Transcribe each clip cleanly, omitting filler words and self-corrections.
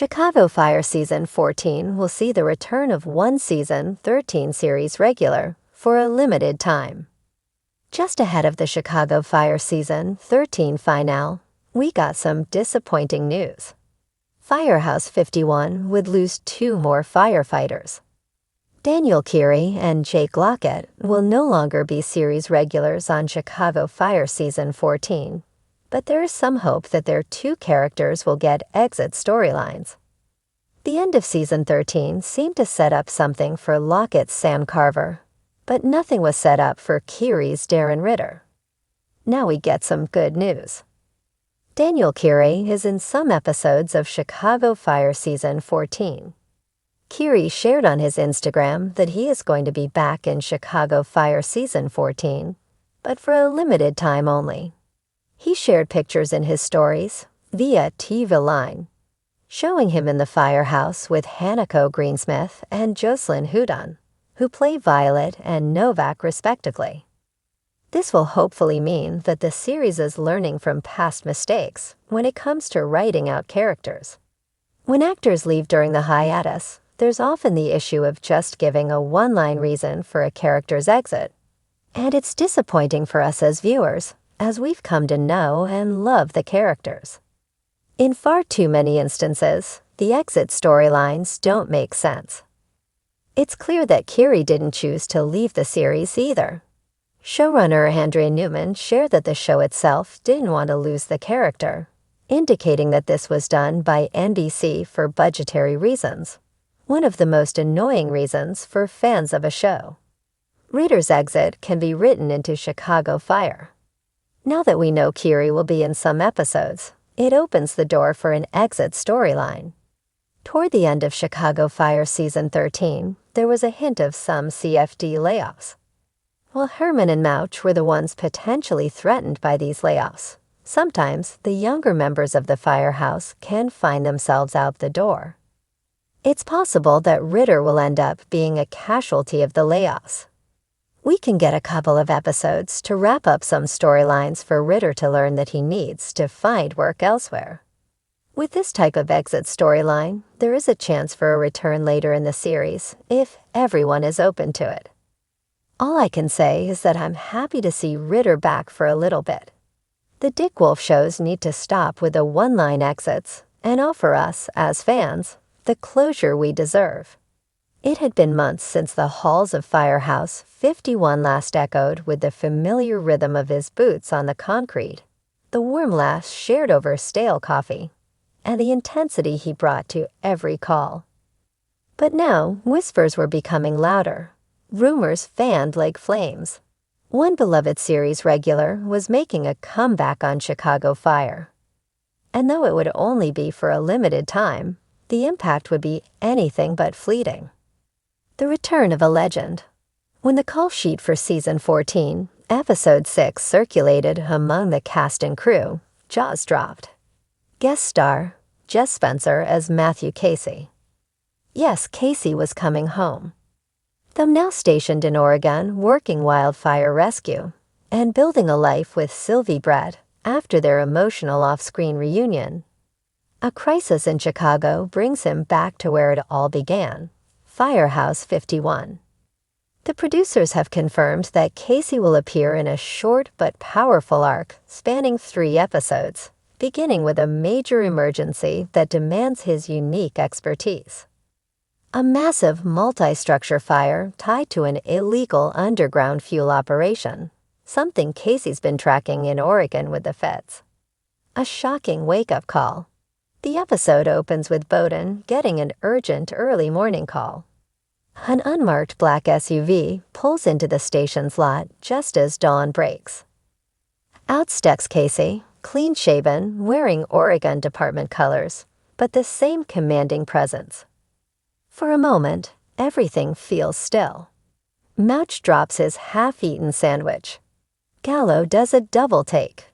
Chicago Fire Season 14 will see the return of one season 13 series regular for a limited time. Just ahead of the Chicago Fire Season 13 finale, we got some disappointing news. Firehouse 51 would lose 2 more firefighters. Daniel Keary and Jake Lockett will no longer be series regulars on Chicago Fire Season 14, but there is some hope that their 2 characters will get exit storylines. The end of Season 13 seemed to set up something for Lockett's Sam Carver, but nothing was set up for Keary's Darren Ritter. Now we get some good news. Daniel Keary is in some episodes of Chicago Fire Season 14. Keary shared on his Instagram that he is going to be back in Chicago Fire Season 14, but for a limited time only. He shared pictures in his stories via TV Line, showing him in the firehouse with Hanako Greensmith and Jocelyn Houdon, who play Violet and Novak respectively. This will hopefully mean that the series is learning from past mistakes when it comes to writing out characters. When actors leave during the hiatus, there's often the issue of just giving a one-line reason for a character's exit. And it's disappointing for us as viewers, as we've come to know and love the characters. In far too many instances, the exit storylines don't make sense. It's clear that Keary didn't choose to leave the series either. Showrunner Andrea Newman shared that the show itself didn't want to lose the character, indicating that this was done by NBC for budgetary reasons, one of the most annoying reasons for fans of a show. Ritter's exit can be written into Chicago Fire. Now that we know Keary will be in some episodes, it opens the door for an exit storyline. Toward the end of Chicago Fire Season 13, there was a hint of some CFD layoffs. While Herman and Mouch were the ones potentially threatened by these layoffs, sometimes the younger members of the firehouse can find themselves out the door. It's possible that Ritter will end up being a casualty of the layoffs. We can get a couple of episodes to wrap up some storylines for Ritter to learn that he needs to find work elsewhere. With this type of exit storyline, there is a chance for a return later in the series if everyone is open to it. All I can say is that I'm happy to see Ritter back for a little bit. The Dick Wolf shows need to stop with the one-line exits and offer us, as fans, the closure we deserve. It had been months since the halls of Firehouse 51 last echoed with the familiar rhythm of his boots on the concrete, the warm laughs shared over stale coffee, and the intensity he brought to every call. But now, whispers were becoming louder. Rumors fanned like flames. One beloved series regular was making a comeback on Chicago Fire. And though it would only be for a limited time, the impact would be anything but fleeting. The return of a legend. When the call sheet for Season 14, Episode 6 circulated among the cast and crew, jaws dropped. Guest star, Jess Spencer as Matthew Casey. Yes, Casey was coming home. Though now stationed in Oregon working wildfire rescue and building a life with Sylvie Brett after their emotional off-screen reunion, a crisis in Chicago brings him back to where it all began. Firehouse 51. The producers have confirmed that Casey will appear in a short but powerful arc spanning 3 episodes, beginning with a major emergency that demands his unique expertise. A massive multi-structure fire tied to an illegal underground fuel operation, something Casey's been tracking in Oregon with the feds. A shocking wake-up call. The episode opens with Bowden getting an urgent early morning call. An unmarked black SUV pulls into the station's lot just as dawn breaks. Out steps Casey, clean-shaven, wearing Oregon Department colors, but the same commanding presence. For a moment, everything feels still. Mouch drops his half-eaten sandwich. Gallo does a double take.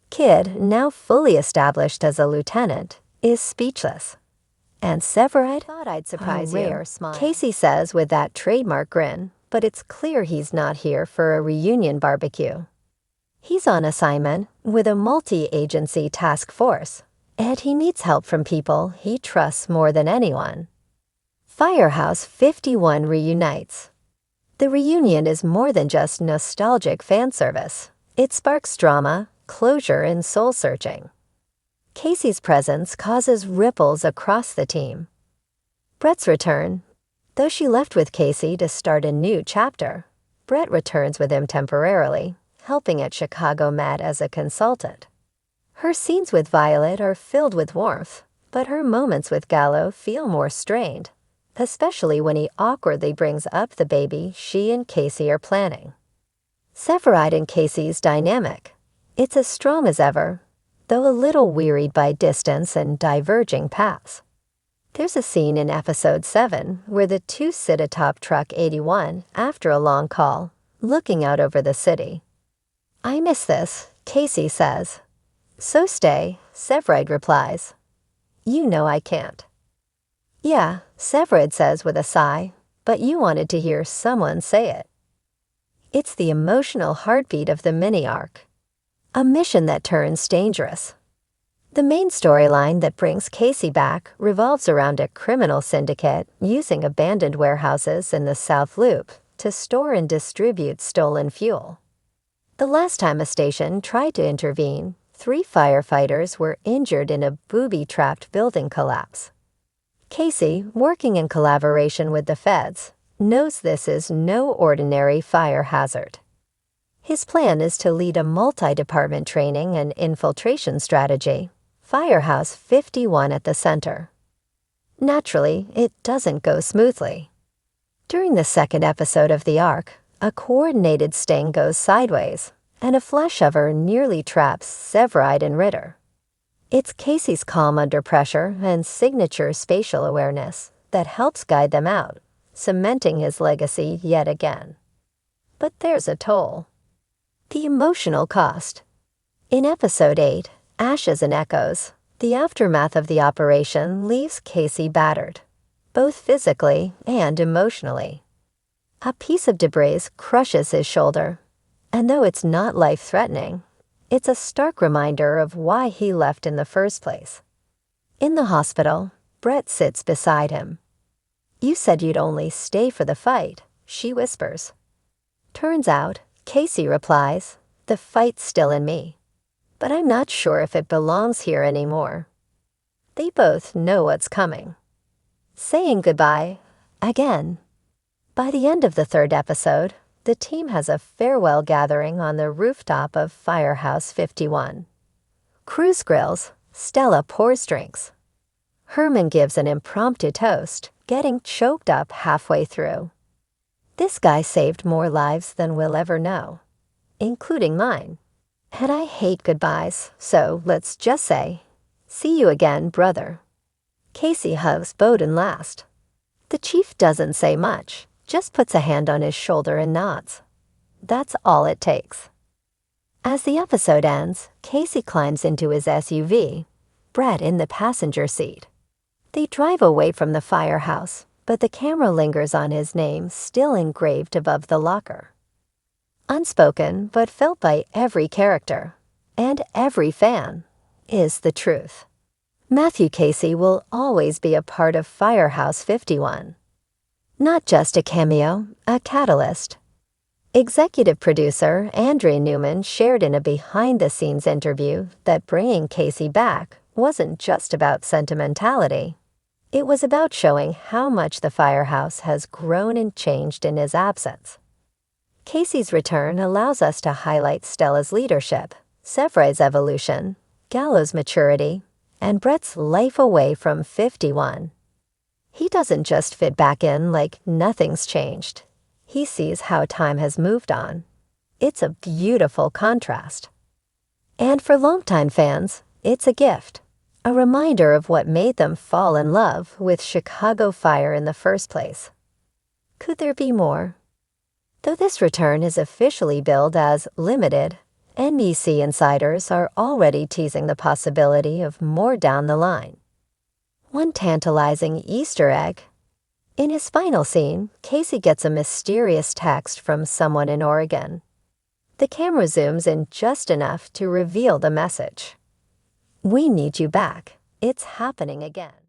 Kid, now fully established as a lieutenant, is speechless. And Severide thought I'd surprise you. Smile. Casey says with that trademark grin, but it's clear he's not here for a reunion barbecue. He's on assignment with a multi-agency task force, and he needs help from people he trusts more than anyone. Firehouse 51 reunites. The reunion is more than just nostalgic fan service. It sparks drama, closure, and soul-searching. Casey's presence causes ripples across the team. Brett's return. Though she left with Casey to start a new chapter, Brett returns with him temporarily, helping at Chicago Med as a consultant. Her scenes with Violet are filled with warmth, but her moments with Gallo feel more strained, especially when he awkwardly brings up the baby she and Casey are planning. Severide and Casey's dynamic. It's as strong as ever, though a little wearied by distance and diverging paths. There's a scene in episode 7 where the two sit atop truck 81 after a long call, looking out over the city. "I miss this," Casey says. "So stay," Severide replies. "You know I can't." "Yeah," Severide says with a sigh, "but you wanted to hear someone say it." It's the emotional heartbeat of the mini-arc. A mission that turns dangerous. The main storyline that brings Casey back revolves around a criminal syndicate using abandoned warehouses in the South Loop to store and distribute stolen fuel. The last time a station tried to intervene, 3 firefighters were injured in a booby-trapped building collapse. Casey, working in collaboration with the feds, knows this is no ordinary fire hazard. His plan is to lead a multi-department training and infiltration strategy, Firehouse 51 at the center. Naturally, it doesn't go smoothly. During the second episode of the arc, a coordinated sting goes sideways, and a flesh shover nearly traps Severide and Ritter. It's Casey's calm under pressure and signature spatial awareness that helps guide them out, cementing his legacy yet again. But there's a toll. The emotional cost. In episode 8, Ashes and Echoes, the aftermath of the operation leaves Casey battered, both physically and emotionally. A piece of debris crushes his shoulder, and though it's not life-threatening, it's a stark reminder of why he left in the first place. In the hospital, Brett sits beside him. "You said you'd only stay for the fight," she whispers. Turns out, Casey replies, "The fight's still in me, but I'm not sure if it belongs here anymore." They both know what's coming. Saying goodbye, again. By the end of the third episode, the team has a farewell gathering on the rooftop of Firehouse 51. Cruz grills, Stella pours drinks. Herman gives an impromptu toast, getting choked up halfway through. This guy saved more lives than we'll ever know, including mine. And I hate goodbyes, so let's just say, "See you again, brother." Casey hugs Bowden last. The chief doesn't say much, just puts a hand on his shoulder and nods. That's all it takes. As the episode ends, Casey climbs into his SUV, Brett in the passenger seat. They drive away from the firehouse, but the camera lingers on his name still engraved above the locker. Unspoken, but felt by every character, and every fan, is the truth. Matthew Casey will always be a part of Firehouse 51. Not just a cameo, a catalyst. Executive producer Andrea Newman shared in a behind-the-scenes interview that bringing Casey back wasn't just about sentimentality. It was about showing how much the Firehouse has grown and changed in his absence. Casey's return allows us to highlight Stella's leadership, Severide's evolution, Gallo's maturity, and Brett's life away from 51. He doesn't just fit back in like nothing's changed. He sees how time has moved on. It's a beautiful contrast. And for longtime fans, it's a gift, a reminder of what made them fall in love with Chicago Fire in the first place. Could there be more? Though this return is officially billed as limited, NBC insiders are already teasing the possibility of more down the line. One tantalizing Easter egg. In his final scene, Casey gets a mysterious text from someone in Oregon. The camera zooms in just enough to reveal the message. We need you back. It's happening again.